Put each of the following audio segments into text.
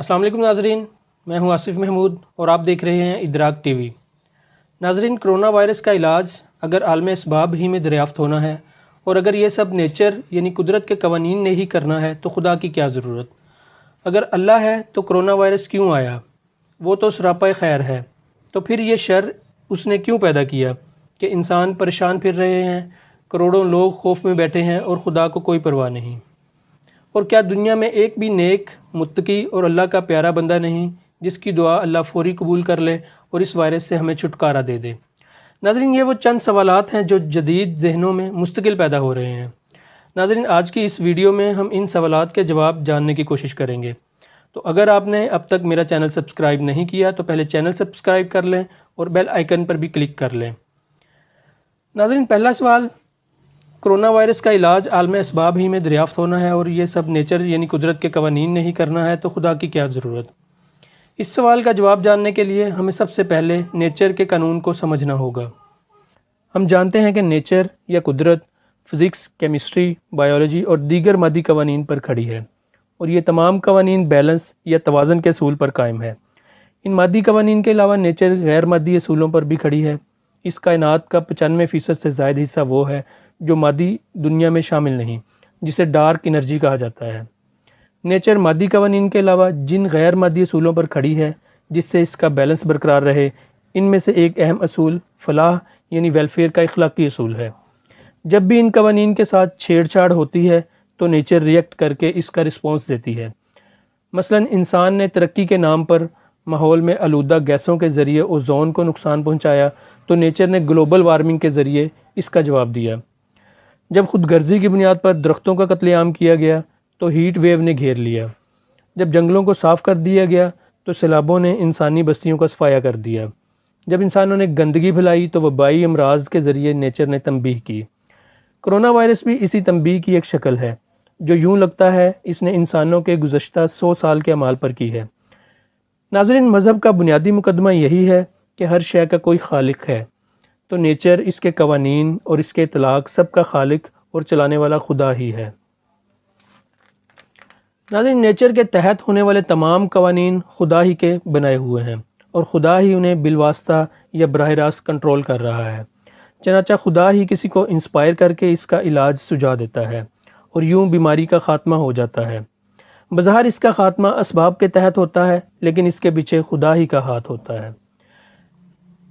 अस्सलाम वालेकुम नाजरीन, मैं हूं आसिफ महमूद और आप देख रहे हैं इदराक टीवी। नाजरीन, कोरोना वायरस का इलाज अगर आलम इसबाब ही में दरियाफ़्त होना है और अगर ये सब नेचर यानी कुदरत के कवानीन ने ही करना है तो खुदा की क्या ज़रूरत। अगर अल्लाह है तो कोरोना वायरस क्यों आया? वो तो सरापा खैर है, तो फिर ये शर उसने क्यों पैदा किया कि इंसान परेशान फिर रहे हैं, करोड़ों लोग खौफ में बैठे हैं और खुदा को कोई परवाह नहीं। और क्या दुनिया में एक भी नेक, मुत्तकी और अल्लाह का प्यारा बंदा नहीं जिसकी दुआ अल्लाह फ़ौरी कबूल कर ले और इस वायरस से हमें छुटकारा दे दे। नाज़रीन, ये वो चंद सवालात हैं जो जदीद जहनों में मुस्तकिल पैदा हो रहे हैं। नाज़रीन, आज की इस वीडियो में हम इन सवालात के जवाब जानने की कोशिश करेंगे। तो अगर आपने अब तक मेरा चैनल सब्सक्राइब नहीं किया तो पहले चैनल सब्सक्राइब कर लें और बेल आइकन पर भी क्लिक कर लें। नाज़रीन, पहला सवाल, कोरोना वायरस का इलाज आलम इसबाब ही में दरियाफ़्त होना है और ये सब नेचर यानी कुदरत के कवानीन ने ही करना है तो खुदा की क्या ज़रूरत। इस सवाल का जवाब जानने के लिए हमें सबसे पहले नेचर के कानून को समझना होगा। हम जानते हैं कि नेचर या कुदरत फ़िज़िक्स, केमिस्ट्री, बायोलॉजी और दीगर मादी कवानीन पर खड़ी है और ये तमाम कवानीन बैलेंस या तवाज़न के असूल पर कायम है। इन मादी कवानीन के अलावा नेचर गैर मादी असूलों पर भी खड़ी है। इस कायनात का 95% से ज़ायद हिस्सा वो है जो मादी दुनिया में शामिल नहीं, जिसे डार्क एनर्जी कहा जाता है। नेचर मादी कवानीन के अलावा जिन गैर मादी असूलों पर खड़ी है जिससे इसका बैलेंस बरकरार रहे, इनमें से एक अहम असूल फलाह यानी वेलफेयर का इखलाकी असूल है। जब भी इन कवानीन के साथ छेड़छाड़ होती है तो नेचर रिएक्ट करके इसका रिस्पॉन्स देती है। मसलन इंसान ने तरक्की के नाम पर माहौल में आलूदा गैसों के ज़रिए ओजोन को नुकसान पहुंचाया तो नेचर ने ग्लोबल वार्मिंग के ज़रिए इसका जवाब दिया। जब खुद गर्जी की बुनियाद पर दरख्तों का कत्लेआम किया गया तो हीट वेव ने घेर लिया। जब जंगलों को साफ़ कर दिया गया तो सैलाबों ने इंसानी बस्तियों का सफाया कर दिया। जब इंसानों ने गंदगी फैलाई तो वबाई अमराज के ज़रिए नेचर ने तंबीह की। कोरोना वायरस भी इसी तंबीह की एक शक्ल है जो यूँ लगता है इसने इंसानों के गुज़श्ता 100 साल के अमाल पर की है। नाज़रीन, मज़हब का बुनियादी मुकदमा यही है कि हर शय का कोई खालिक है, तो नेचर, इसके कवानीन और इसके इतलाक़ सब का खालिक और चलाने वाला खुदा ही है। नाज़रीन, नेचर के तहत होने वाले तमाम कवानीन खुदा ही के बनाए हुए हैं और खुदा ही उन्हें बिलवास्ता या बराह रास्त कंट्रोल कर रहा है। चनाचा खुदा ही किसी को इंस्पायर करके इसका इलाज सुझा देता है और यूँ बीमारी का ख़ात्मा हो जाता है। बज़ाहिर इसका ख़ात्मा असबाब के तहत होता है, लेकिन इसके पीछे खुदा ही का हाथ होता है।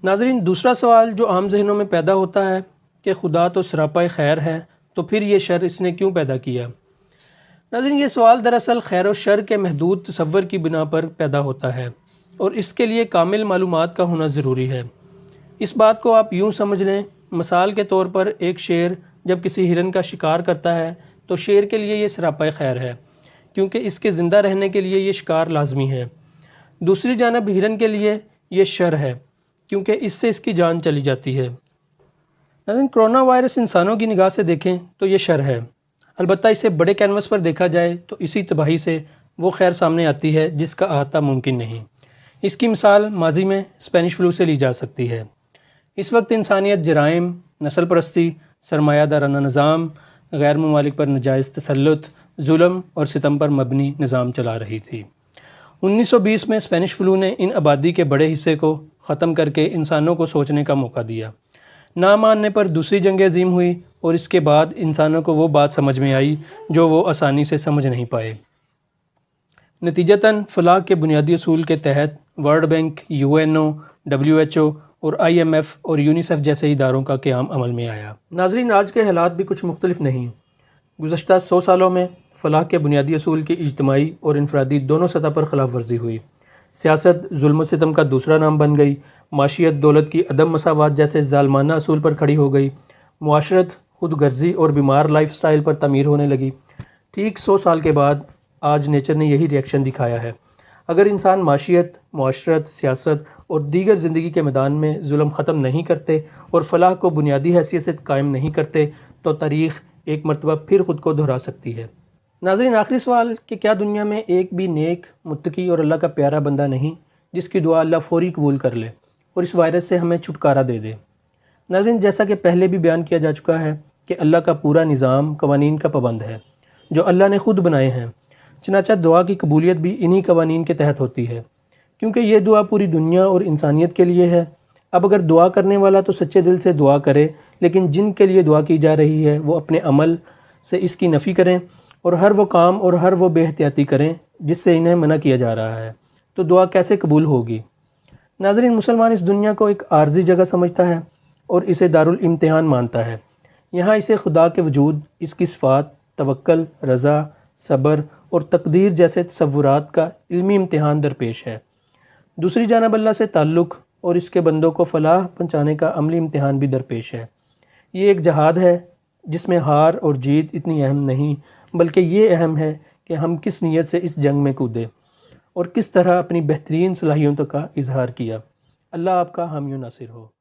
नाज़रीन, दूसरा सवाल जो आम जहनों में पैदा होता है कि खुदा तो सरापा खैर है, तो फिर ये शर इसने क्यों पैदा किया। नाज़रीन, ये सवाल दरअसल खैर और शर के महदूद तसव्वुर की बिना पर पैदा होता है और इसके लिए कामिल मालूमात का होना ज़रूरी है। इस बात को आप यूँ समझ लें, मिसाल के तौर पर एक शेर जब किसी हिरन का शिकार करता है तो शेर के लिए ये सरापा खैर है क्योंकि इसके ज़िंदा रहने के लिए ये शिकार लाजमी है। दूसरी जानब हिरन के लिए ये शर है क्योंकि इससे इसकी जान चली जाती है। लेकिन कोरोना वायरस इंसानों की निगाह से देखें तो ये शर है, अलबत्ता इसे बड़े कैनवस पर देखा जाए तो इसी तबाही से वो खैर सामने आती है जिसका अहाता मुमकिन नहीं। इसकी मिसाल माजी में स्पेनिश फ्लू से ली जा सकती है। इस वक्त इंसानियत जराइम, नस्ल परस्ती, सरमायादाराना निज़ाम, गैर ममालिक पर नजायज़ तसल्लुत, जुल्म और सितम पर मबनी निज़ाम चला रही थी। 1920 में स्पेनिश फ्लू ने इन आबादी के बड़े हिस्से को ख़त्म करके इंसानों को सोचने का मौका दिया। ना मानने पर दूसरी जंग अज़ीम हुई और इसके बाद इंसानों को वो बात समझ में आई जो वो आसानी से समझ नहीं पाए। नतीजतन फलाह के बुनियादी असूल के तहत वर्ल्ड बैंक, UNO, WHO और IMF और यूनिसेफ जैसे इदारों का क़याम अमल में आया। नाज़रीन, आज के हालात भी कुछ मुख्तलिफ नहीं। गुज़श्ता 100 सालों में फलाह के बुनियादी असूल की इज्तिमाई और इनफरादी दोनों सतह पर खिलाफ वर्जी हुई। सियासत जुल्म सितम का दूसरा नाम बन गई। माशियत दौलत की अदम मसावात जैसे ज़ालमाना असूल पर खड़ी हो गई। मुआशरत खुद गर्जी और बीमार लाइफ स्टाइल पर तमीर होने लगी। ठीक 100 साल के बाद आज नेचर ने यही रिएक्शन दिखाया है। अगर इंसान माशियत, मुआशरत, सियासत और दीगर ज़िंदगी के मैदान में जुल्म ख़त्म नहीं करते और फलाह को बुनियादी हैसियत से कायम नहीं करते तो तारीख़ एक मरतबा फिर ख़ुद को दोहरा सकती है। नाज़रीन, आखिरी सवाल कि क्या दुनिया में एक भी नेक, मुत्तकी और अल्लाह का प्यारा बंदा नहीं जिसकी दुआ अल्लाह फ़ौरी कबूल कर ले और इस वायरस से हमें छुटकारा दे दे। नाज़रीन, जैसा कि पहले भी बयान किया जा चुका है कि अल्लाह का पूरा निज़ाम कवानीन का पाबंद है जो अल्लाह ने ख़ुद बनाए हैं, چنانچہ دعا کی قبولیت بھی انہی قوانین کے تحت ہوتی ہے، کیونکہ یہ دعا پوری دنیا اور انسانیت کے لیے ہے۔ اب اگر دعا کرنے والا تو سچے دل سے دعا کرے، لیکن جن کے لیے دعا کی جا رہی ہے وہ اپنے عمل سے اس کی نفی کریں اور ہر وہ کام اور ہر وہ بے احتیاطی کریں جس سے انہیں منع کیا جا رہا ہے، تو دعا کیسے قبول ہوگی؟ ناظرین، مسلمان اس دنیا کو ایک عارضی جگہ سمجھتا ہے اور اسے دارالامتحان مانتا ہے۔ یہاں اسے خدا کے وجود، اس کی صفات، توکل، رضا، صبر اور تقدیر جیسے تصورات کا علمی امتحان درپیش ہے۔ دوسری جانب اللہ سے تعلق اور اس کے بندوں کو فلاح پہنچانے کا عملی امتحان بھی درپیش ہے۔ یہ ایک جہاد ہے جس میں ہار اور جیت اتنی اہم نہیں، بلکہ یہ اہم ہے کہ ہم کس نیت سے اس جنگ میں کودے اور کس طرح اپنی بہترین صلاحیتوں کا اظہار کیا۔ اللہ آپ کا حامی و ناصر ہو۔